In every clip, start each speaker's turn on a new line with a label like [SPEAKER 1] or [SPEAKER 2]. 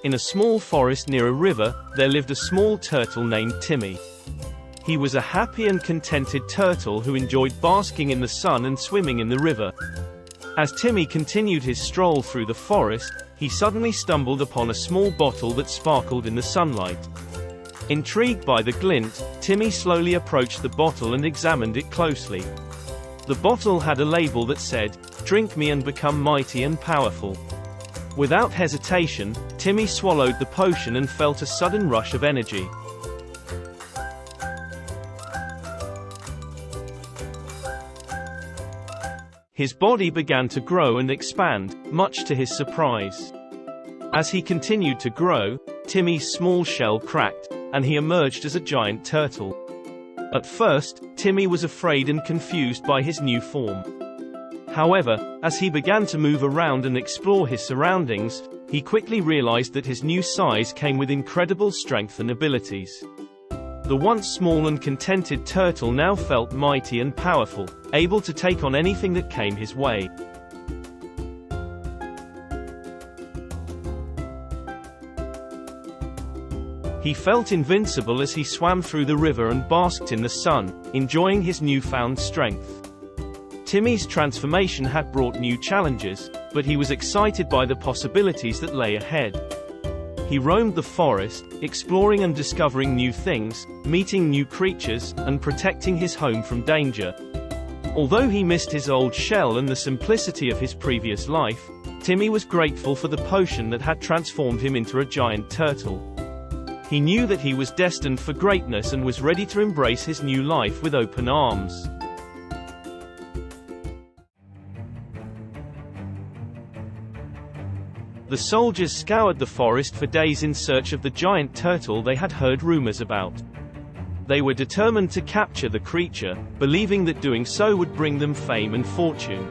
[SPEAKER 1] In a small forest near a river, there lived a small turtle named Timmy. He was a happy and contented turtle who enjoyed basking in the sun and swimming in the river. As Timmy continued his stroll through the forest, he suddenly stumbled upon a small bottle that sparkled in the sunlight. Intrigued by the glint, Timmy slowly approached the bottle and examined it closely. The bottle had a label that said, "Drink me and become mighty and powerful." Without hesitation, Timmy swallowed the potion and felt a sudden rush of energy. His body began to grow and expand, much to his surprise. As he continued to grow, Timmy's small shell cracked, and he emerged as a giant turtle. At first, Timmy was afraid and confused by his new form. However, as he began to move around and explore his surroundings, he quickly realized that his new size came with incredible strength and abilities. The once small and contented turtle now felt mighty and powerful, able to take on anything that came his way. He felt invincible as he swam through the river and basked in the sun, enjoying his newfound strength. Timmy's transformation had brought new challenges, but he was excited by the possibilities that lay ahead. He roamed the forest, exploring and discovering new things, meeting new creatures, and protecting his home from danger. Although he missed his old shell and the simplicity of his previous life, Timmy was grateful for the potion that had transformed him into a giant turtle. He knew that he was destined for greatness and was ready to embrace his new life with open arms. The soldiers scoured the forest for days in search of the giant turtle they had heard rumors about. They were determined to capture the creature, believing that doing so would bring them fame and fortune.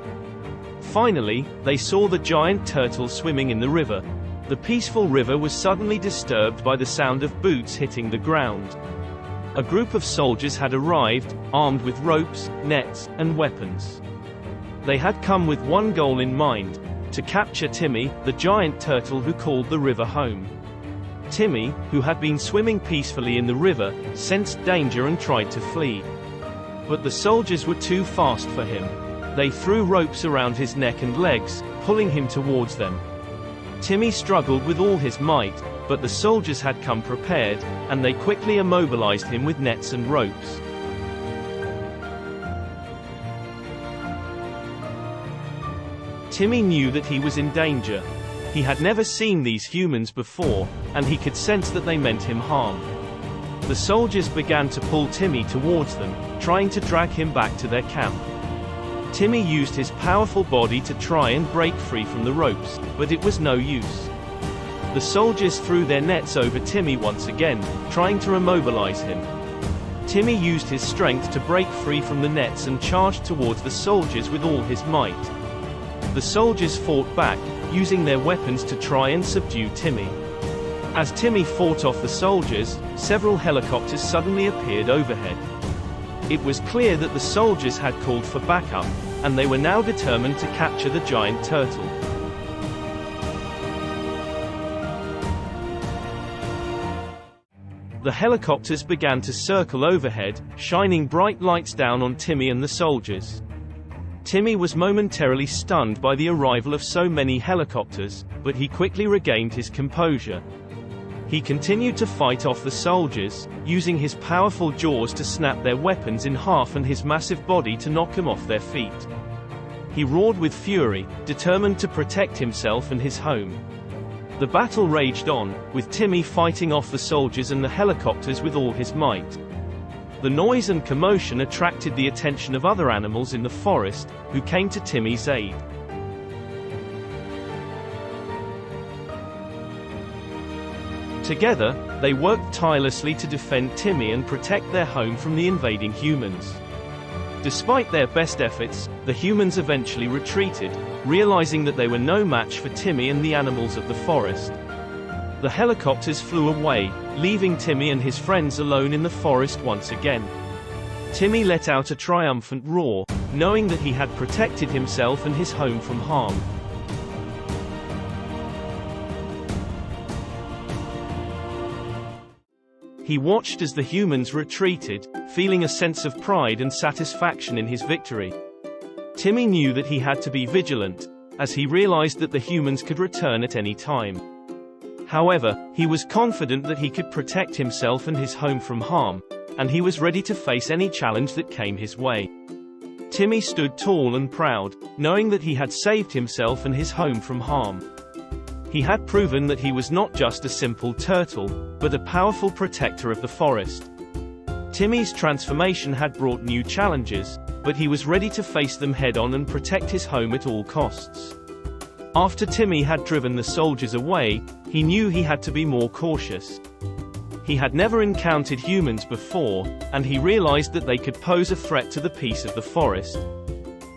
[SPEAKER 1] Finally, they saw the giant turtle swimming in the river. The peaceful river was suddenly disturbed by the sound of boots hitting the ground. A group of soldiers had arrived, armed with ropes, nets, and weapons. They had come with one goal in mind: to capture Timmy, the giant turtle who called the river home. Timmy, who had been swimming peacefully in the river, sensed danger and tried to flee. But the soldiers were too fast for him. They threw ropes around his neck and legs, pulling him towards them. Timmy struggled with all his might, but the soldiers had come prepared, and they quickly immobilized him with nets and ropes. Timmy knew that he was in danger. He had never seen these humans before, and he could sense that they meant him harm. The soldiers began to pull Timmy towards them, trying to drag him back to their camp. Timmy used his powerful body to try and break free from the ropes, but it was no use. The soldiers threw their nets over Timmy once again, trying to immobilize him. Timmy used his strength to break free from the nets and charged towards the soldiers with all his might. The soldiers fought back, using their weapons to try and subdue Timmy. As Timmy fought off the soldiers, several helicopters suddenly appeared overhead. It was clear that the soldiers had called for backup, and they were now determined to capture the giant turtle. The helicopters began to circle overhead, shining bright lights down on Timmy and the soldiers. Timmy was momentarily stunned by the arrival of so many helicopters, but he quickly regained his composure. He continued to fight off the soldiers, using his powerful jaws to snap their weapons in half and his massive body to knock them off their feet. He roared with fury, determined to protect himself and his home. The battle raged on, with Timmy fighting off the soldiers and the helicopters with all his might. The noise and commotion attracted the attention of other animals in the forest, who came to Timmy's aid. Together, they worked tirelessly to defend Timmy and protect their home from the invading humans. Despite their best efforts, the humans eventually retreated, realizing that they were no match for Timmy and the animals of the forest. The helicopters flew away, leaving Timmy and his friends alone in the forest once again. Timmy let out a triumphant roar, knowing that he had protected himself and his home from harm. He watched as the humans retreated, feeling a sense of pride and satisfaction in his victory. Timmy knew that he had to be vigilant, as he realized that the humans could return at any time. However, he was confident that he could protect himself and his home from harm, and he was ready to face any challenge that came his way. Timmy stood tall and proud, knowing that he had saved himself and his home from harm. He had proven that he was not just a simple turtle, but a powerful protector of the forest. Timmy's transformation had brought new challenges, but he was ready to face them head-on and protect his home at all costs. After Timmy had driven the soldiers away, he knew he had to be more cautious. He had never encountered humans before, and he realized that they could pose a threat to the peace of the forest.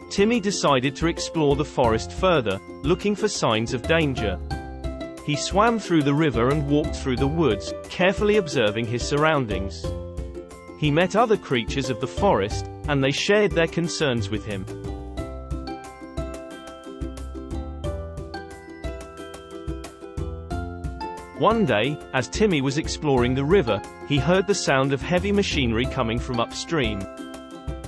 [SPEAKER 1] Timmy decided to explore the forest further, looking for signs of danger. He swam through the river and walked through the woods, carefully observing his surroundings. He met other creatures of the forest, and they shared their concerns with him. One day, as Timmy was exploring the river, he heard the sound of heavy machinery coming from upstream.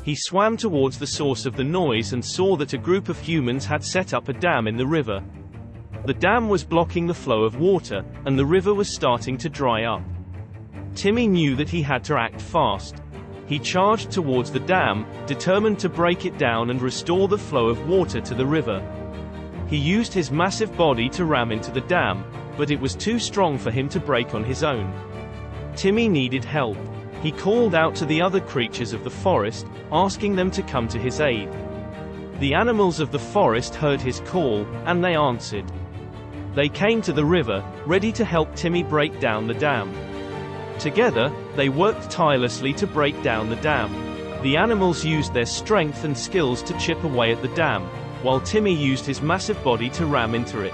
[SPEAKER 1] He swam towards the source of the noise and saw that a group of humans had set up a dam in the river. The dam was blocking the flow of water, and the river was starting to dry up. Timmy knew that he had to act fast. He charged towards the dam, determined to break it down and restore the flow of water to the river. He used his massive body to ram into the dam, but it was too strong for him to break on his own. Timmy needed help. He called out to the other creatures of the forest, asking them to come to his aid. The animals of the forest heard his call, and they answered. They came to the river, ready to help Timmy break down the dam. Together, they worked tirelessly to break down the dam. The animals used their strength and skills to chip away at the dam, while Timmy used his massive body to ram into it.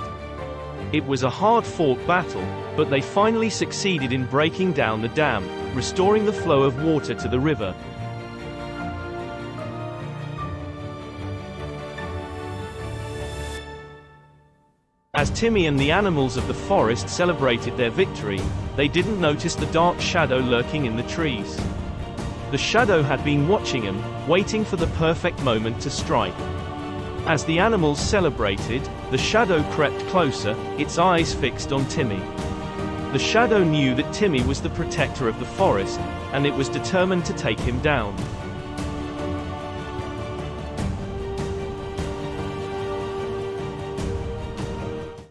[SPEAKER 1] It was a hard-fought battle, but they finally succeeded in breaking down the dam, restoring the flow of water to the river. As Timmy and the animals of the forest celebrated their victory, they didn't notice the dark shadow lurking in the trees. The shadow had been watching them, waiting for the perfect moment to strike. As the animals celebrated, the shadow crept closer, its eyes fixed on Timmy. The shadow knew that Timmy was the protector of the forest, and it was determined to take him down.